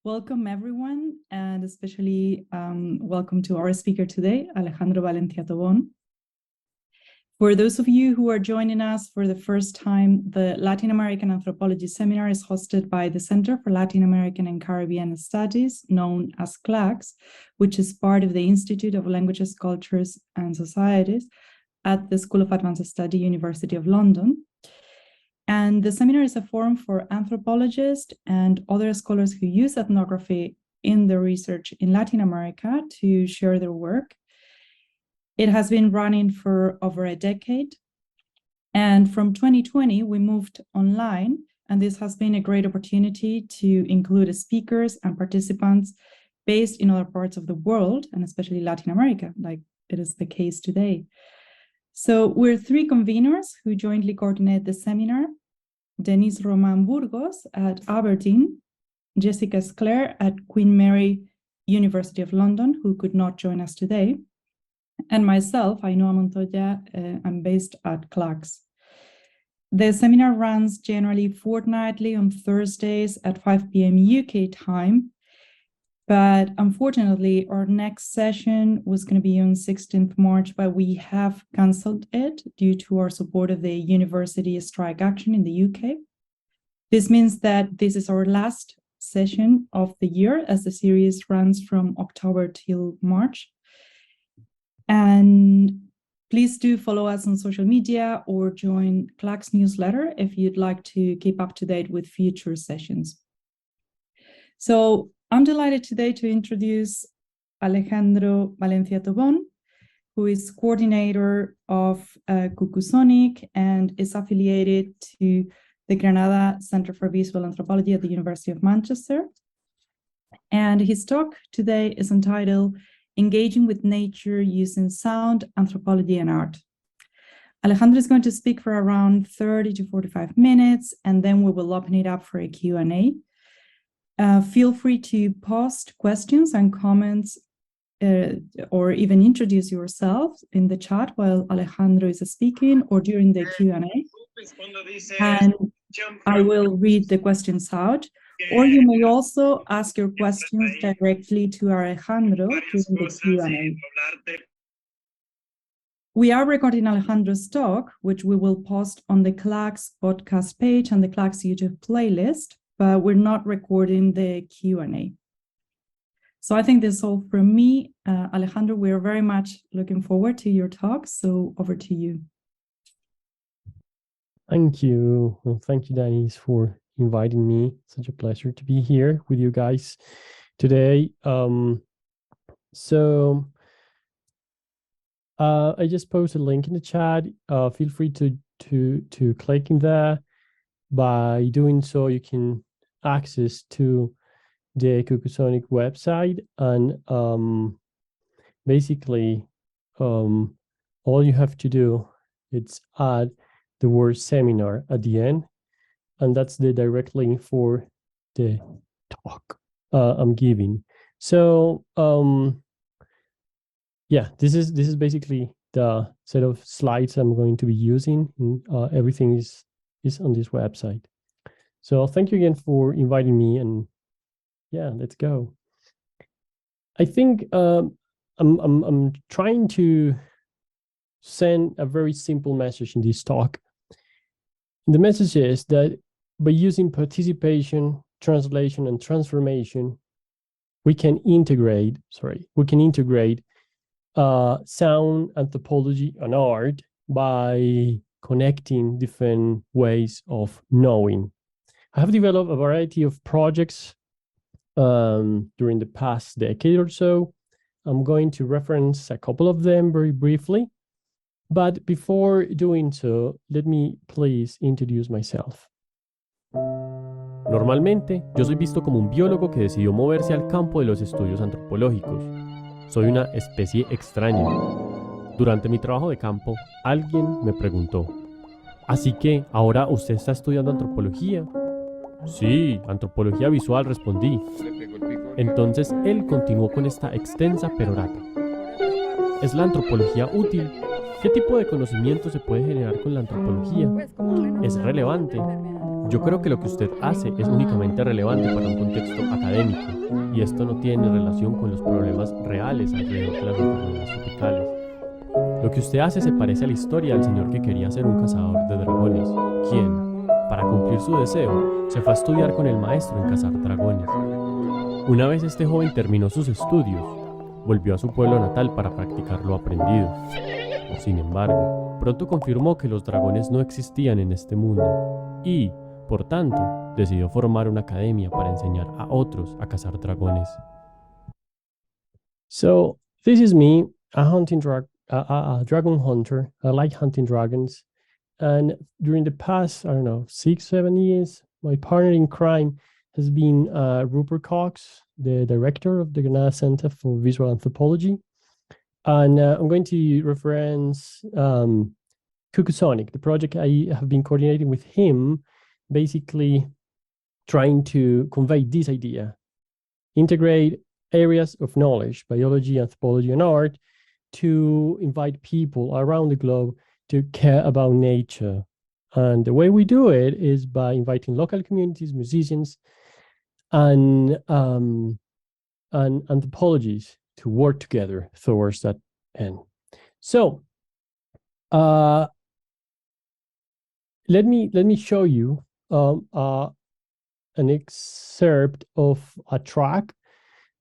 Welcome, everyone, and especially welcome to our speaker today, Alejandro Valencia Tobón. For those of you who are joining us for the first time, the Latin American Anthropology Seminar is hosted by the Center for Latin American and Caribbean Studies, known as CLACS, which is part of the Institute of Languages, Cultures, and Societies at the School of Advanced Study, University of London. And the seminar is a forum for anthropologists and other scholars who use ethnography in their research in Latin America to share their work. It has been running for over a decade. And from 2020, we moved online, and this has been a great opportunity to include speakers and participants based in other parts of the world, and especially Latin America, like it is the case today. So we're three conveners who jointly coordinate the seminar: Denise Roman Burgos at Aberdeen, Jessica Sclair at Queen Mary, University of London, who could not join us today, and myself, Ainhoa Montoya. I'm based at CLACS. The seminar runs generally fortnightly on Thursdays at 5 p.m. UK time. But unfortunately, our next session was going to be on 16th March, but we have canceled it due to our support of the university strike action in the UK. This means that this is our last session of the year, as the series runs from October till March. And please do follow us on social media or join CLACS newsletter if you'd like to keep up to date with future sessions. So I'm delighted today to introduce Alejandro Valencia Tobón, who is coordinator of Cucusonic and is affiliated to the Granada Center for Visual Anthropology at the University of Manchester. And his talk today is entitled Engaging with Nature Using Sound, Anthropology, and Art. Alejandro is going to speak for around 30 to 45 minutes, and then we will open it up for a Q&A. Feel free to post questions and comments or even introduce yourself in the chat while Alejandro is speaking or during the Q&A. And I will read the questions out. Or you may also ask your questions directly to Alejandro during the Q&A. We are recording Alejandro's talk, which we will post on the CLACS podcast page and the CLACS YouTube playlist, but we're not recording the Q&A. So I think that's all from me. Alejandro, we're very much looking forward to your talk, so over to you. Thank you. Well, thank you, Denise, for inviting me. Such a pleasure to be here with you guys today. I just posted a link in the chat. Feel free to click in there. By doing so, you can access to the Cucusonic website, and basically all you have to do is add the word seminar at the end, and that's the direct link for the talk I'm giving. So yeah, this is basically the set of slides I'm going to be using. Everything is on this website. So thank you again for inviting me, and yeah, let's go. I think I'm trying to send a very simple message in this talk. The message is that by using participation, translation, and transformation, we can integrate sound, anthropology, and art by connecting different ways of knowing. I have developed a variety of projects during the past decade or so. I'm going to reference a couple of them very briefly. But before doing so, let me please introduce myself. Normalmente, yo soy visto como un biólogo que decidió moverse al campo de los estudios antropológicos. Soy una especie extraña. Durante mi trabajo de campo, alguien me preguntó: ¿así que ahora usted está estudiando antropología? Sí, antropología visual, respondí. Entonces él continuó con esta extensa perorata. ¿Es la antropología útil? ¿Qué tipo de conocimiento se puede generar con la antropología? ¿Es relevante? Yo creo que lo que usted hace es únicamente relevante para un contexto académico, y esto no tiene relación con los problemas reales alrededor de las enfermedades tropicales. Lo que usted hace se parece a la historia del señor que quería ser un cazador de dragones, quien, para cumplir su deseo, se fue a estudiar con el maestro en cazar dragones. Una vez este joven terminó sus estudios, volvió a su pueblo natal para practicar lo aprendido. Sin embargo, pronto confirmó que los dragones no existían en este mundo y, por tanto, decidió formar una academia para enseñar a otros a cazar dragones. So this is me, a dragon hunter. I like hunting dragons. And during the past, I don't know, 6-7 years, my partner in crime has been Rupert Cox, the director of the Granada Center for Visual Anthropology. And I'm going to reference Cuckoo-Sonic, the project I have been coordinating with him, basically trying to convey this idea, integrate areas of knowledge, biology, anthropology, and art, to invite people around the globe to care about nature. And the way we do it is by inviting local communities, musicians, and anthropologists to work together towards that end. So let me show you an excerpt of a track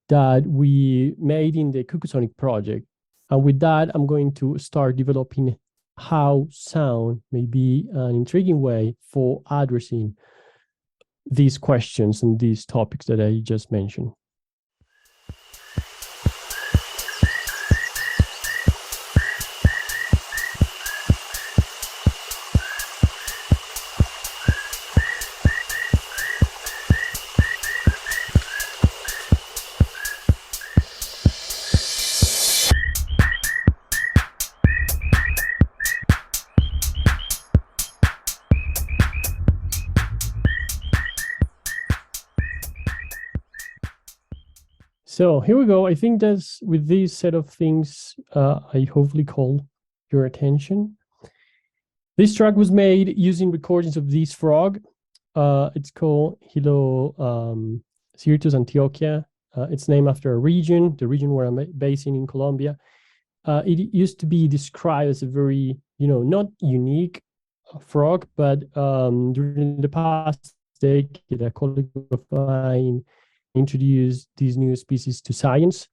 that we made in the Cuckoo-Sonic project. And with that, I'm going to start developing how sound may be an intriguing way for addressing these questions and these topics that I just mentioned. So here we go. I think that's with this set of things, I hopefully call your attention. This track was made using recordings of this frog. It's called Hilo Syrtis Antioquia. It's named after a region, the region where I'm based in Colombia. It used to be described as a very, not unique frog, but during the past decade, a colleague of mine introduced these new species to science.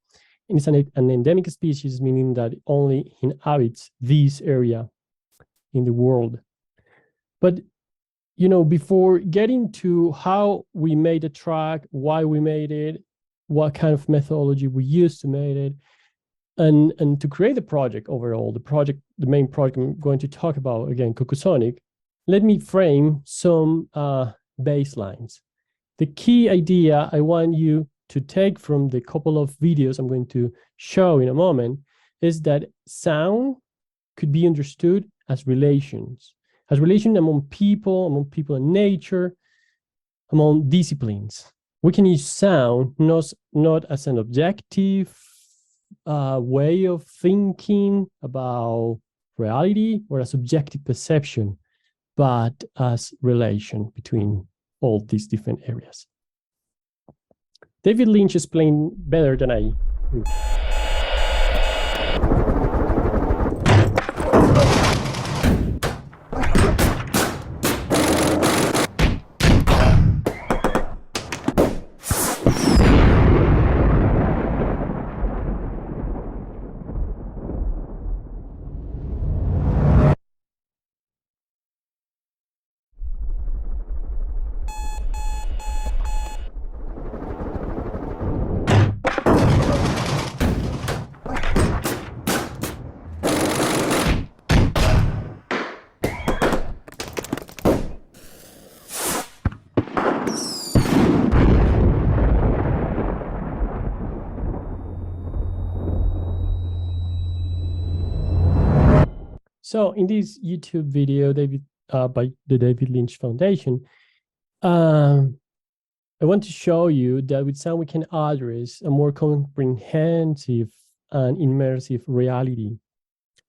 And it's an endemic species, meaning that it only inhabits this area in the world. But, before getting to how we made the track, why we made it, what kind of methodology we used to make it, and to create the project overall, the main project I'm going to talk about, again, Cuckoo-Sonic, let me frame some baselines. The key idea I want you to take from the couple of videos I'm going to show in a moment is that sound could be understood as relations among people and nature, among disciplines. We can use sound not as an objective way of thinking about reality or a subjective perception, but as relation between all these different areas. David Lynch explained better than I do. So in this YouTube video, by the David Lynch Foundation, I want to show you that with sound we can address a more comprehensive and immersive reality.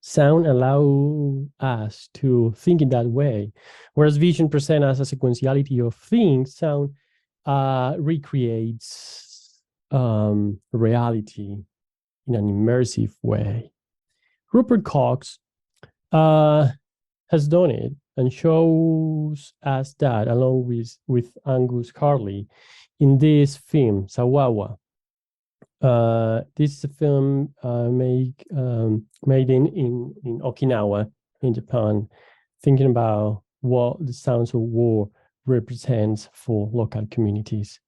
sound allow us to think in that way, whereas vision presents us a sequentiality of things. Sound recreates reality in an immersive way. Rupert Cox has done it and shows us that, along with Angus Harley, in this film, Sawawa. This is a film made in Okinawa, in Japan, thinking about what the sounds of war represents for local communities.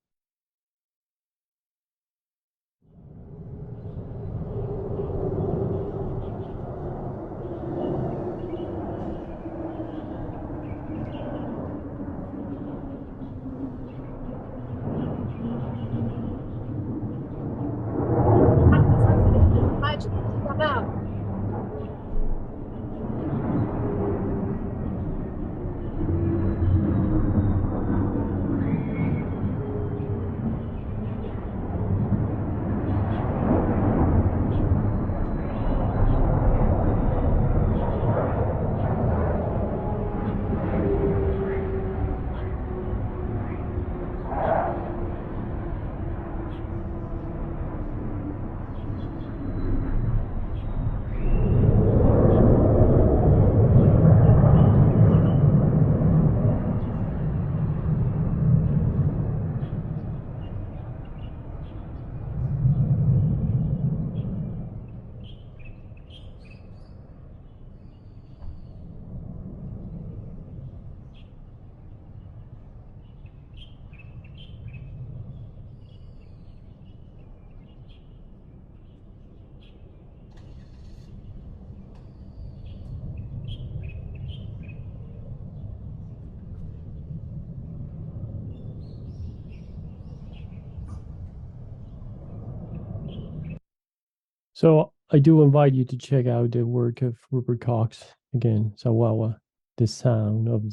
So I do invite you to check out the work of Rupert Cox again, Sawawa, the sound of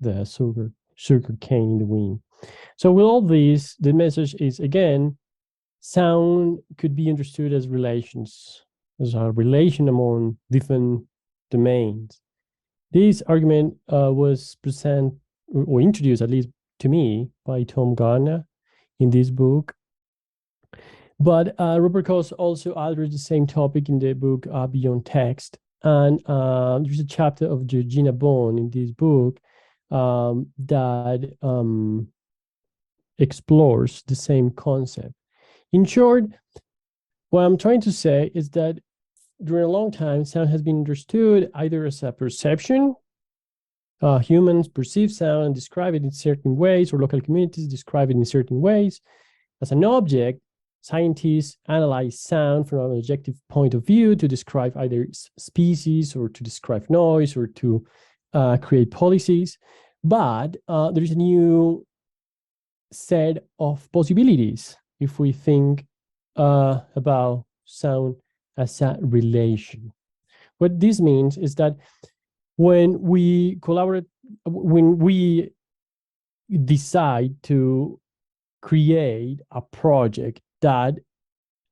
the sugar cane in the wind. So with all these, the message is, again, sound could be understood as relations, as a relation among different domains. This argument was presented or introduced, at least to me, by Tom Gardner in this book. But Rupert Cox also addressed the same topic in the book Beyond Text. And there's a chapter of Georgina Bone in this book that explores the same concept. In short, what I'm trying to say is that during a long time, sound has been understood either as a perception. Humans perceive sound and describe it in certain ways, or local communities describe it in certain ways. As an object, scientists analyze sound from an objective point of view to describe either species or to describe noise or to create policies. But there is a new set of possibilities if we think about sound as a relation. What this means is that when we collaborate, when we decide to create a project that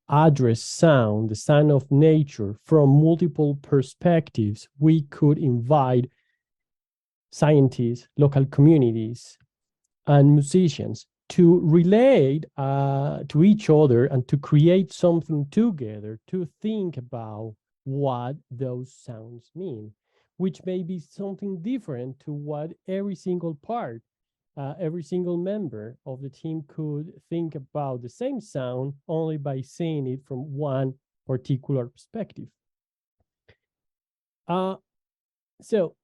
address sound, the sound of nature, from multiple perspectives, we could invite scientists, local communities, and musicians to relate to each other and to create something together, to think about what those sounds mean, which may be something different to what every single part, every single member of the team could think about the same sound only by seeing it from one particular perspective. So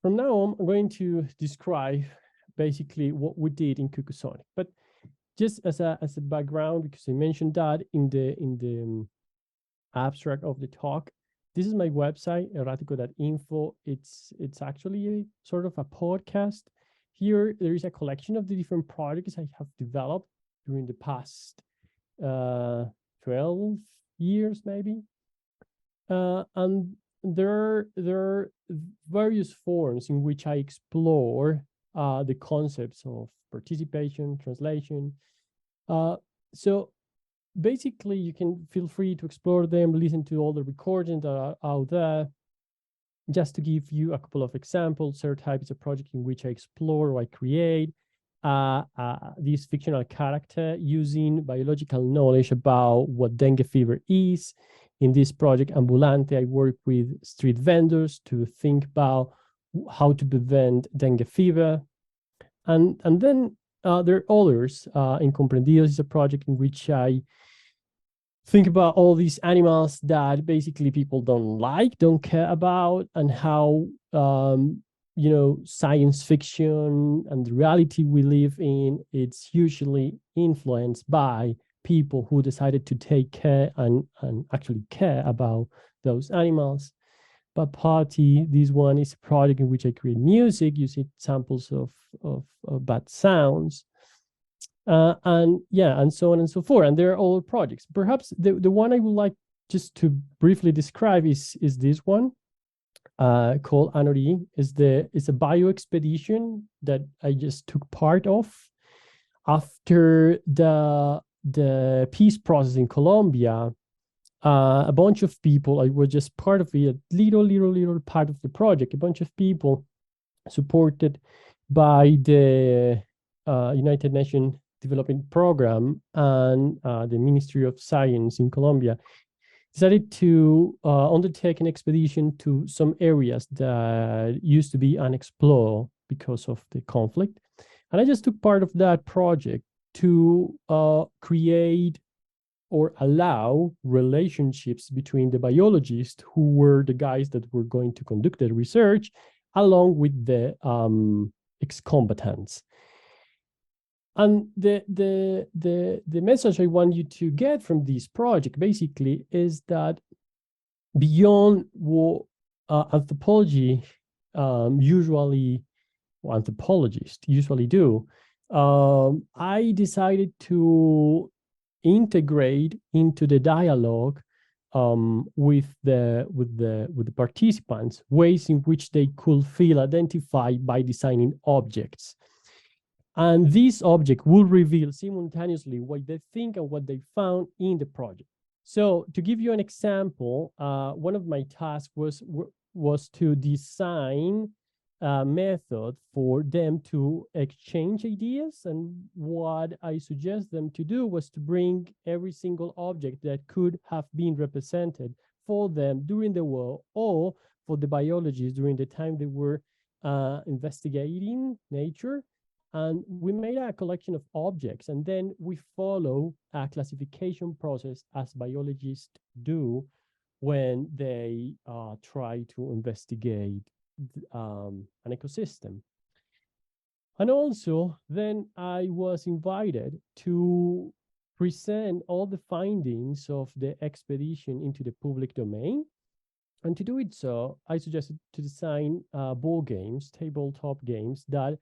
from now on, I'm going to describe basically what we did in Cucusonic. But just as a background, because I mentioned that in the abstract of the talk, this is my website, erratico.info. It's actually a sort of a podcast. Here, there is a collection of the different projects I have developed during the past 12 years, maybe. And there are various forms in which I explore the concepts of participation, translation. So basically, you can feel free to explore them, listen to all the recordings that are out there. Just to give you a couple of examples, Serotype is a project in which I explore or I create this fictional character using biological knowledge about what dengue fever is. In this project, Ambulante, I work with street vendors to think about how to prevent dengue fever. And then there are others. Incomprendidos is a project in which I think about all these animals that basically people don't like, don't care about, and how science fiction and the reality we live in, it's usually influenced by people who decided to take care and actually care about those animals. But Party, this one is a project in which I create music using samples of bad sounds. And so on and so forth. And they're all projects. Perhaps the one I would like just to briefly describe is this one called Anori. It's a bio expedition that I just took part of after the peace process in Colombia. A bunch of people, I was just part of it, a little part of the project, a bunch of people supported by the United Nations Development Program and the Ministry of Science in Colombia decided to undertake an expedition to some areas that used to be unexplored because of the conflict. And I just took part of that project to create or allow relationships between the biologists who were the guys that were going to conduct the research along with the ex-combatants. And the message I want you to get from this project basically is that beyond what anthropology anthropologists usually do, I decided to integrate into the dialogue with the participants ways in which they could feel identified by designing objects. And this object will reveal simultaneously what they think and what they found in the project. So to give you an example, one of my tasks was to design a method for them to exchange ideas. And what I suggest them to do was to bring every single object that could have been represented for them during the war or for the biologists during the time they were investigating nature. And we made a collection of objects, and then we follow a classification process as biologists do when they try to investigate an ecosystem. And also, then I was invited to present all the findings of the expedition into the public domain. And to do it so, I suggested to design board games, tabletop games that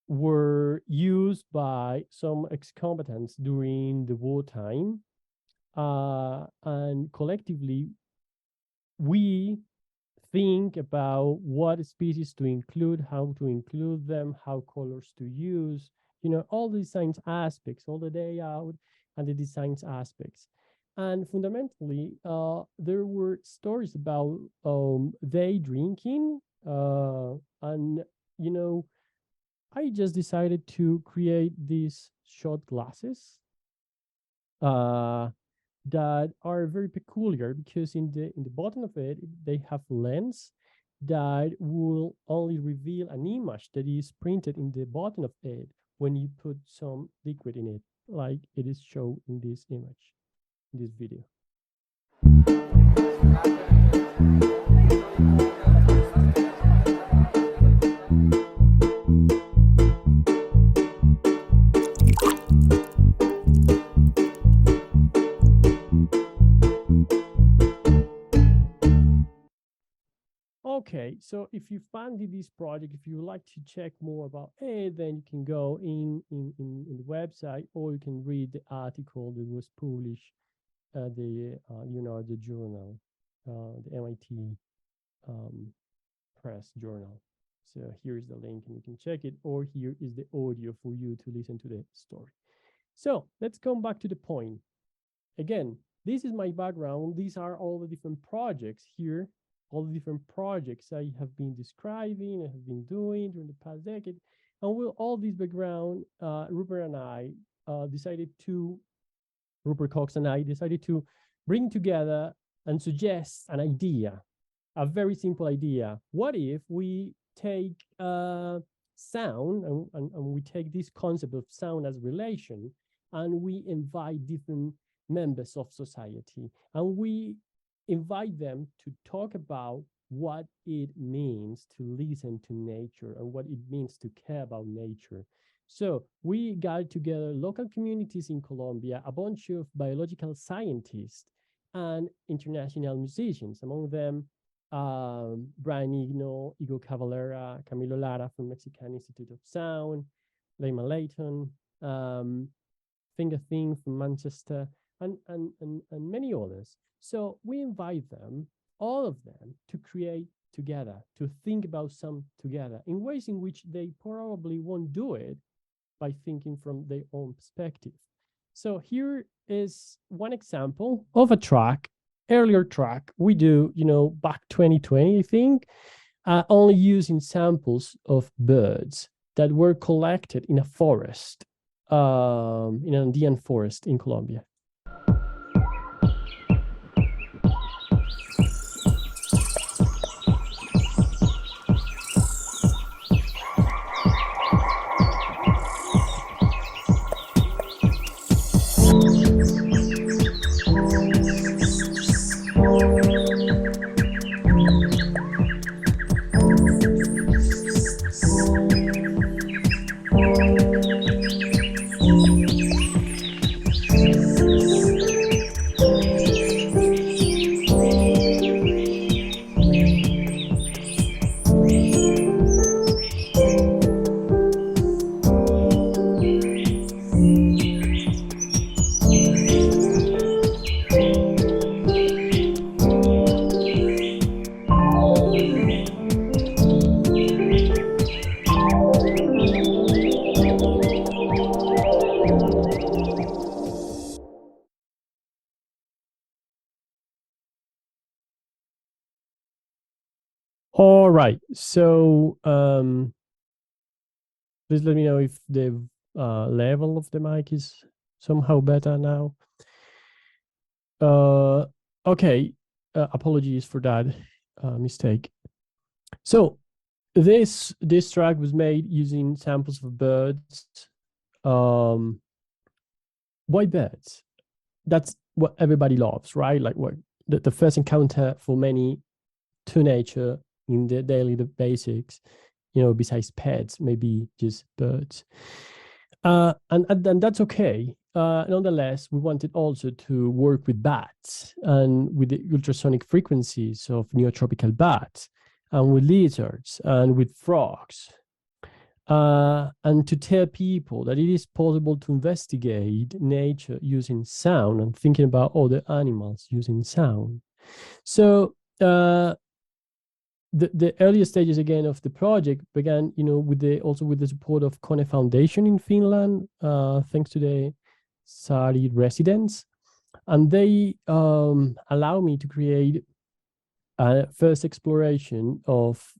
were used by some ex-combatants during the wartime. And collectively, we think about what species to include, how to include them, how colors to use, all the science aspects, all the layout and the design aspects. And fundamentally, there were stories about they drinking and, I just decided to create these shot glasses that are very peculiar because in the bottom of it, they have lens that will only reveal an image that is printed in the bottom of it when you put some liquid in it, like it is shown in this image, in this video. Okay, so if you funded this project, if you would like to check more about it, then you can go in the website, or you can read the article that was published at the journal, the MIT Press Journal. So here is the link, and you can check it, or here is the audio for you to listen to the story. So let's come back to the point. again, this is my background. These are all the different projects here, all the different projects I have been describing, I have been doing during the past decade. And with all this background, Rupert Cox and I decided to bring together and suggest an idea, a very simple idea. What if we take sound and we take this concept of sound as relation, and we invite different members of society, and we invite them to talk about what it means to listen to nature and what it means to care about nature. So we got together local communities in Colombia, a bunch of biological scientists and international musicians, among them Brian Igno, Igo Cavalera, Camilo Lara from Mexican Institute of Sound, Lehman Layton, Finger Thing from Manchester, and many others. So we invite them, all of them, to create together, to think about some together in ways in which they probably won't do it by thinking from their own perspective. So here is one example of a track, earlier track we do, back 2020, I think, only using samples of birds that were collected in a forest, in an Andean forest in Colombia. All right, so please let me know if the level of the mic is somehow better now. Okay, apologies for that mistake. So this track was made using samples of birds, white birds. That's what everybody loves, right? Like what the first encounter for many to nature in the daily basics, besides pets, maybe just birds. And that's okay. Nonetheless, we wanted also to work with bats and with the ultrasonic frequencies of neotropical bats, and with lizards and with frogs. And to tell people that it is possible to investigate nature using sound and thinking about other animals using sound. So the earlier stages again of the project began, with the support of Kone Foundation in Finland, thanks to the Sari residents, and they allow me to create a first exploration of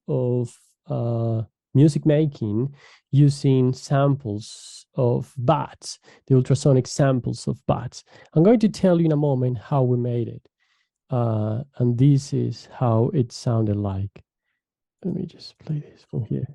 music making using samples of bats, the ultrasonic samples of bats. I'm going to tell you in a moment how we made it. And this is how it sounded like. Let me just play this from here.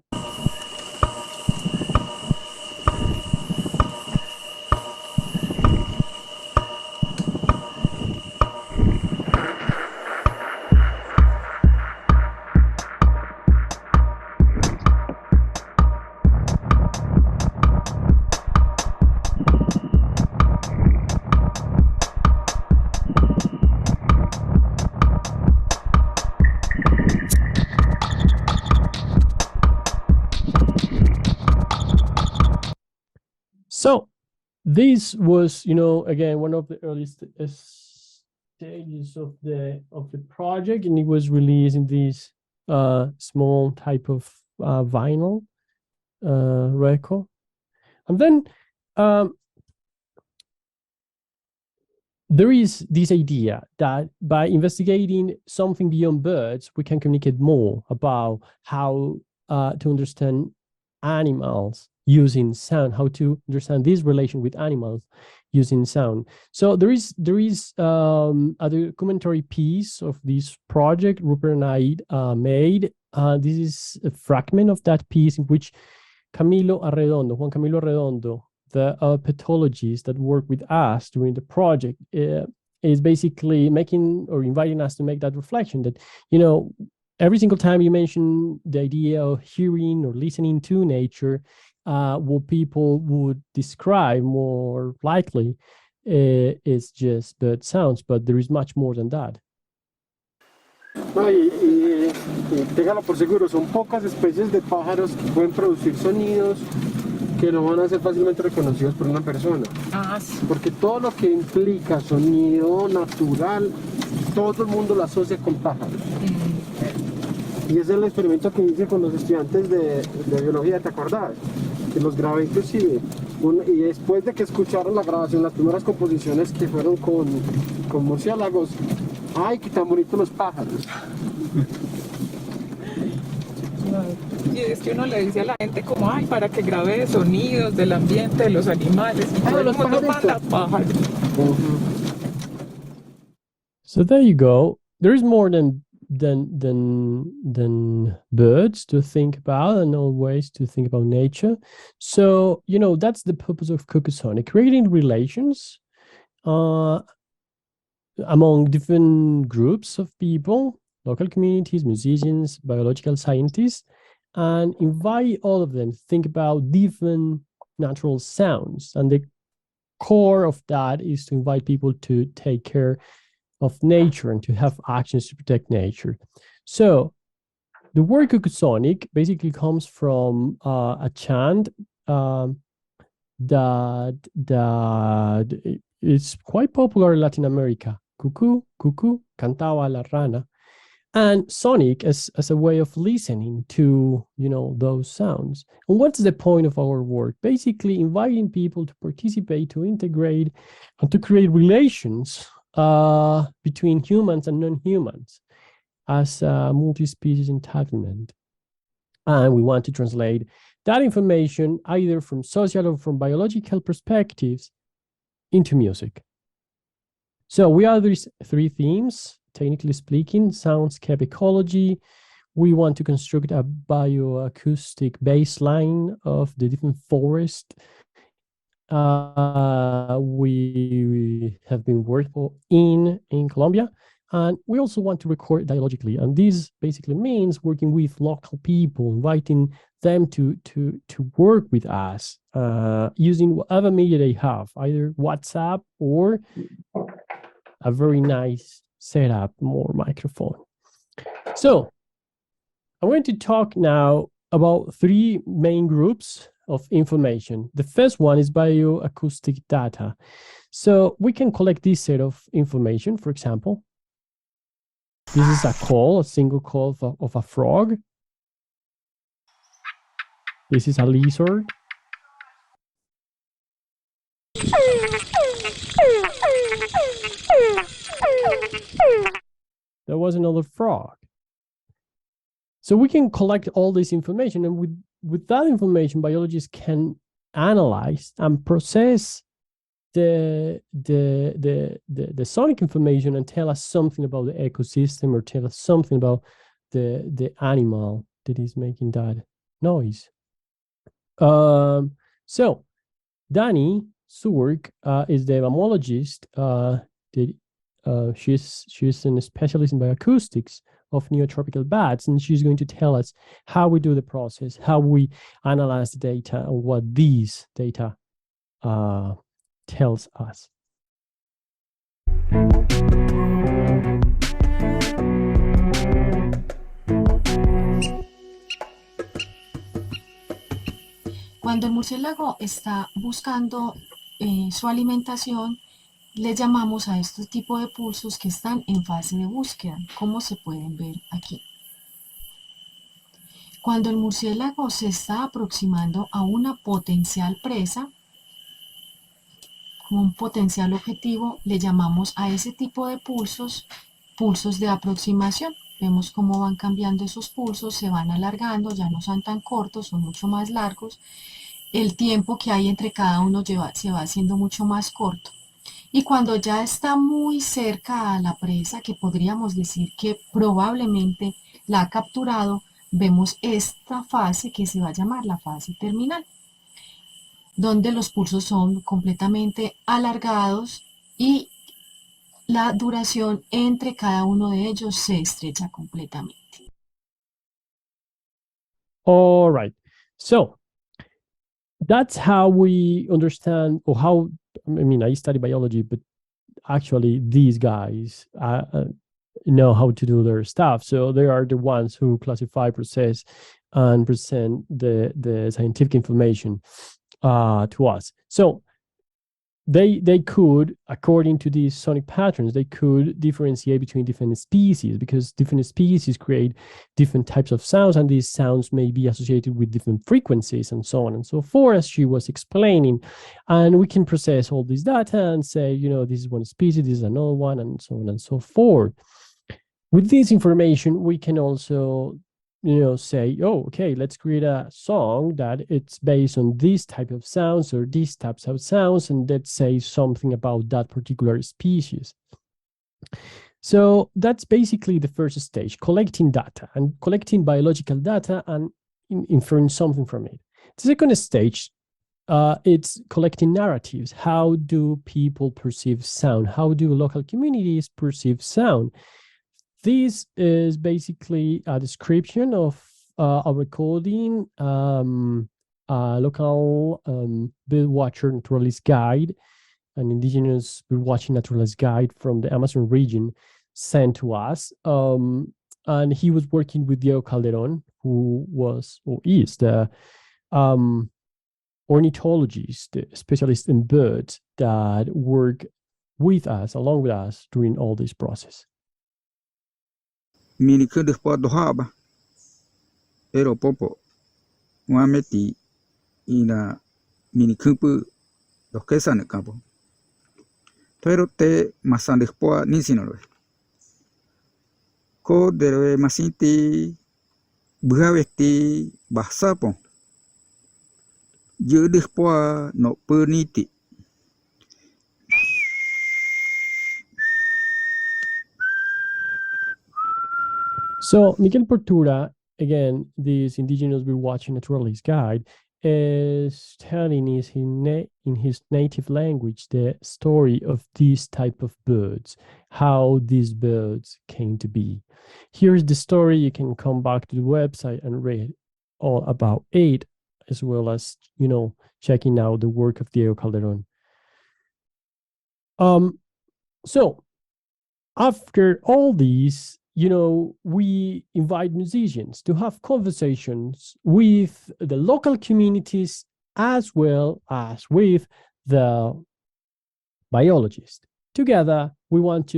So this was, again, one of the earliest stages of the project, and it was released in this small type of vinyl record. And then there is this idea that by investigating something beyond birds, we can communicate more about how to understand animals using sound, how to understand this relation with animals using sound. So there is a documentary piece of this project Rupert and I made. This is a fragment of that piece in which Juan Camilo Arredondo, the pathologist that worked with us during the project, is basically making or inviting us to make that reflection that, every single time you mention the idea of hearing or listening to nature, what people would describe more likely is just bird sounds, but there is much more than that. No, téngalo por seguro, son pocas especies de pájaros que pueden producir sonidos que no van a ser fácilmente reconocidos por una persona. Sí. Porque todo lo que implica sonido natural, todo el mundo lo asocia con pájaros. Y ese es el experimento que hice con los estudiantes de biología, ¿te acordás? Que los grabé inclusive. Y después de que escucharon la grabación, las primeras composiciones que fueron con murciélagos, ¡ay, qué tan bonitos los pájaros! Y es que uno le dice a la gente como, ay, para que grabe sonidos del ambiente, de los animales, y todo el mundo manda pájaros. So there you go. There is more than birds to think about and all ways to think about nature. So, that's the purpose of Cocosonic, creating relations among different groups of people, local communities, musicians, biological scientists, and invite all of them to think about different natural sounds. And the core of that is to invite people to take care of nature and to have actions to protect nature. So the word Cocosonic basically comes from a chant that is quite popular in Latin America. Cucú, cucú, cantaba la rana. And sonic as a way of listening to, those sounds. And what's the point of our work? Basically inviting people to participate, to integrate, and to create relations between humans and non-humans as a multi-species entanglement. And we want to translate that information either from social or from biological perspectives into music. So we have these three themes, technically speaking: soundscape ecology. We want to construct a bioacoustic baseline of the different forests we have been working in Colombia. And we also want to record dialogically. And this basically means working with local people, inviting them to work with us using whatever media they have, either WhatsApp or a very nice setup, more microphone. So I'm going to talk now about three main groups of information. The first one is bioacoustic data. So we can collect this set of information. For example, this is a single call of a frog. This is a lizard. There was another frog. So we can collect all this information, and with that information, biologists can analyze and process the sonic information and tell us something about the ecosystem, or tell us something about the animal that is making that noise. So Dani Surk is the mammologist. She's a specialist in bioacoustics of neotropical bats, and she's going to tell us how we do the process, how we analyze the data, and what these data tells us. Cuando el murciélago está buscando su alimentación, le llamamos a este tipo de pulsos que están en fase de búsqueda, como se pueden ver aquí. Cuando el murciélago se está aproximando a una potencial presa, como un potencial objetivo, le llamamos a ese tipo de pulsos, pulsos de aproximación. Vemos cómo van cambiando esos pulsos, se van alargando, ya no son tan cortos, son mucho más largos. El tiempo que hay entre cada uno se va haciendo mucho más corto. Y cuando ya está muy cerca a la presa, que podríamos decir que probablemente la ha capturado, vemos esta fase que se va a llamar la fase terminal, donde los pulsos son completamente alargados y la duración entre cada uno de ellos se estrecha completamente. All right. So that's how we understand, or how, I mean, I study biology, but actually these guys know how to do their stuff. So they are the ones who classify, process, and present the scientific information to us. So they could, according to these sonic patterns, they could differentiate between different species, because different species create different types of sounds, and these sounds may be associated with different frequencies and so on and so forth, as she was explaining. And we can process all this data and say, you know, this is one species, this is another one, and so on and so forth. With this information, we can also, you know, say, oh, okay, let's create a song that it's based on this type of sounds or these types of sounds, and let's say something about that particular species. So that's basically the first stage, collecting data and collecting biological data and inferring something from it. The second stage, it's collecting narratives. How do people perceive sound? How do local communities perceive sound? This is basically a description of a recording, a local bird watcher naturalist guide, an indigenous bird watching naturalist guide from the Amazon region sent to us. And he was working with Diego Calderon, who was or is the ornithologist, the specialist in birds that work with us, along with us, during all this process. Miniku después do haba, pero popo, uameti ina minikupu do kesa ne campo. Pero te masan después ni sinore. Ko dere masinti buhaveti bahsapo. Je después no perniti. So Miguel Portura, again, this indigenous bird watching naturalist guide, is telling us in his native language the story of these type of birds, how these birds came to be. Here's the story. You can come back to the website and read all about it, as well as, you know, checking out the work of Diego Calderon. So after all these, you know, we invite musicians to have conversations with the local communities as well as with the biologists. Together, we wanted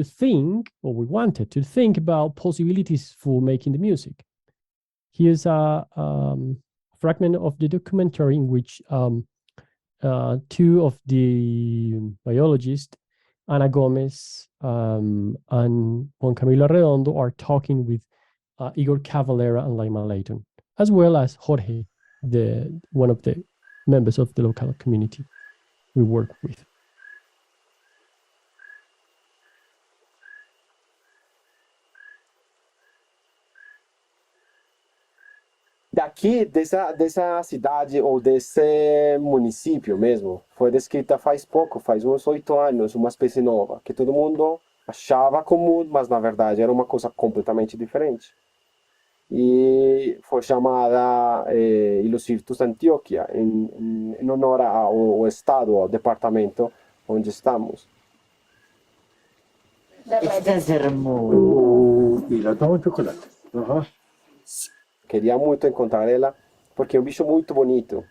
to think about possibilities for making the music. Here's a fragment of the documentary in which two of the biologists, Ana Gomez and Juan Camilo Arredondo, are talking with Igor Cavalera and Laima Layton, as well as Jorge, one of the members of the local community we work with. Daqui, dessa cidade ou desse município mesmo, foi descrita faz pouco, faz uns 8 anos, uma espécie nova, que todo mundo achava comum, mas na verdade era uma coisa completamente diferente. E foi chamada Ilocirtus Antioquia, em honor ao estado, ao departamento onde estamos. Este es hermoso. Mira, toma chocolate. Queria muito encontrar ela, porque é um bicho muito bonito.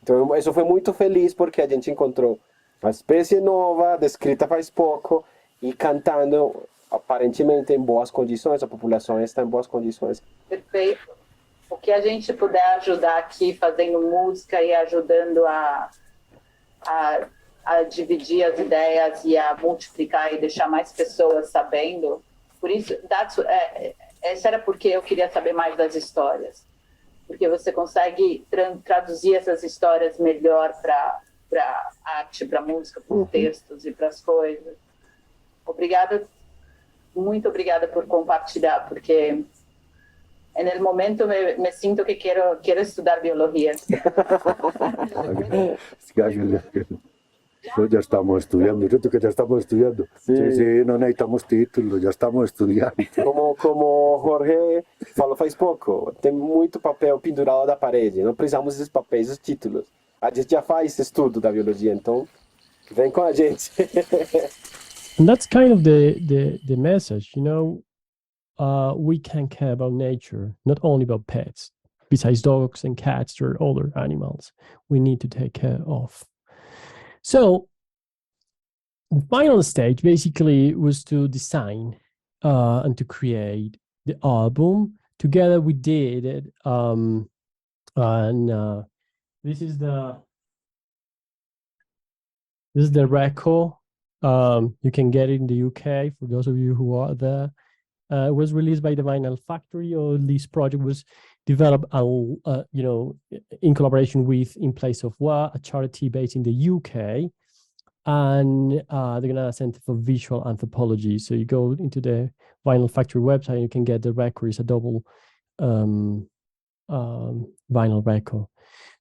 Então, isso foi muito feliz, porque a gente encontrou uma espécie nova, descrita faz pouco, e cantando, aparentemente, em boas condições, a população está em boas condições. Perfeito. O que a gente puder ajudar aqui, fazendo música e ajudando a a dividir as ideias e a multiplicar e deixar mais pessoas sabendo. Por isso, essa era porque eu queria saber mais das histórias. Porque você consegue traduzir essas histórias melhor para arte, para música, para os textos e para as coisas. Obrigada, muito obrigada por compartilhar, porque en el momento me siento que quiero estudiar biología. Ya estamos estudiando, ¿cierto que ya estamos estudiando? Sí, sí, no necesitamos títulos, ya estamos estudiando. Como Jorge falou faz pouco, tem muito papel pendurado da parede, não precisamos desses papéis, os títulos. A gente já faz estudo da biologia, então vem com a gente. And that's kind of the message, you know. We can care about nature, not only about pets. Besides dogs and cats, there are other animals we need to take care of. So the final stage basically was to design and to create the album. Together we did it. And this is the record. You can get it in the UK for those of you who are there. It was released by the Vinyl Factory, or this project was developed, in collaboration with In Place of War, a charity based in the UK, and the Granada Center for Visual Anthropology. So you go into the Vinyl Factory website, and you can get the record. It's a double vinyl record.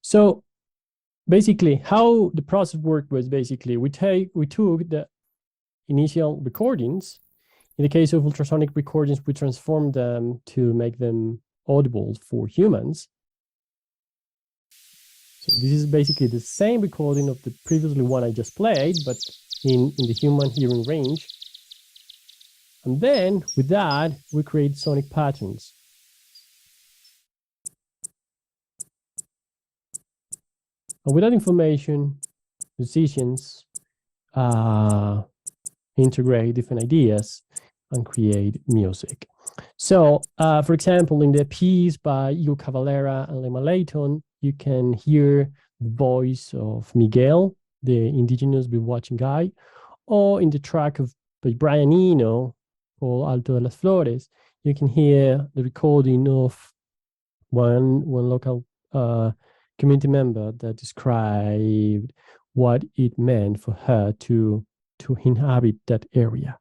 So basically, how the process worked was basically we took the initial recordings. In the case of ultrasonic recordings, we transformed them to make them audible for humans. So this is basically the same recording of the previously one I just played, but in the human hearing range. And then with that, we create sonic patterns. And with that information, musicians integrate different ideas and create music. So, for example, in the piece by Igor Cavalera and Lema Layton, you can hear the voice of Miguel, the indigenous bird-watching guide, or in the track by Brian Eno called Alto de las Flores, you can hear the recording of one local community member that described what it meant for her to inhabit that area,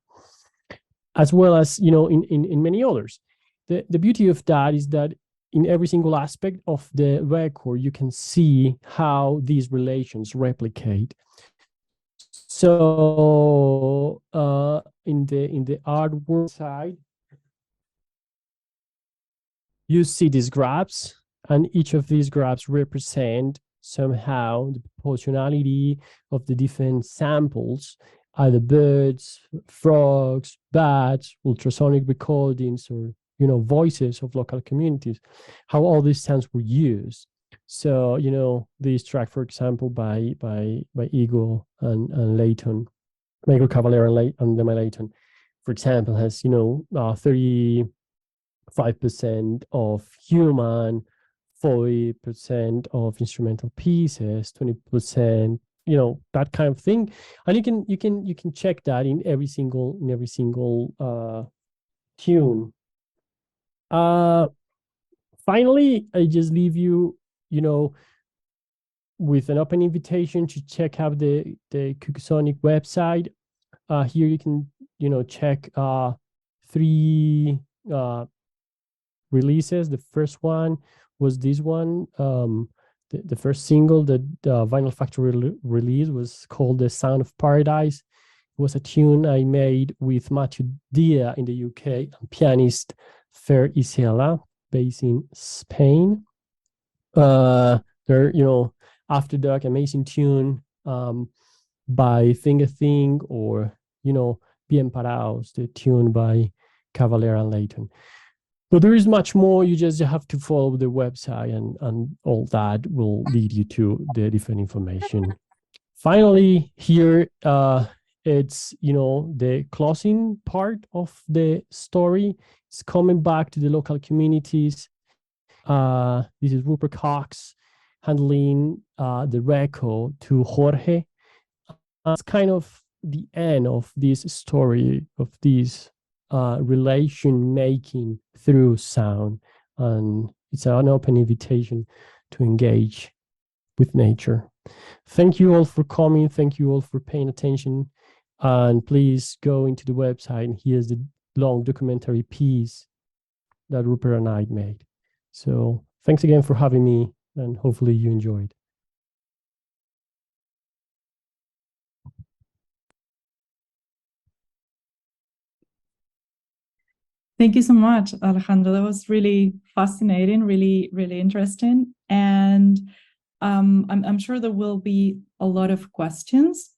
as well as in many others. The beauty of that is that in every single aspect of the record, you can see how these relations replicate. So in the artwork side, you see these graphs, and each of these graphs represent somehow the proportionality of the different samples, either birds, frogs, bats, ultrasonic recordings, or voices of local communities, how all these sounds were used. So this track, for example, by Igor and Layton, Igor Cavalera and Lema Layton, for example, has 35% of human, 40% of instrumental pieces, 20%, that kind of thing, and you can check that in every single tune. Finally, I just leave you, with an open invitation to check out the Cucusonic website. Here you can, check 3 releases. The first one was this one. The first single that Vinyl Factory release was called The Sound of Paradise. It was a tune I made with Matthew Dia in the UK and pianist Fer Isela, based in Spain. After Dark, amazing tune by Thing a Thing, or, Bien Parados, the tune by Cavalera and Layton. But there is much more. You just have to follow the website, and all that will lead you to the different information. Finally, here it's the closing part of the story. It's coming back to the local communities. This is Rupert Cox handling the record to Jorge That's kind of the end of this story of this relation making through sound, and it's an open invitation to engage with nature. Thank you all for coming. Thank you all for paying attention. And please go into the website, and here's the long documentary piece that Rupert and I made. So thanks again for having me, and hopefully you enjoyed. Thank you so much, Alejandro. That was really fascinating, really, really interesting. And I'm sure there will be a lot of questions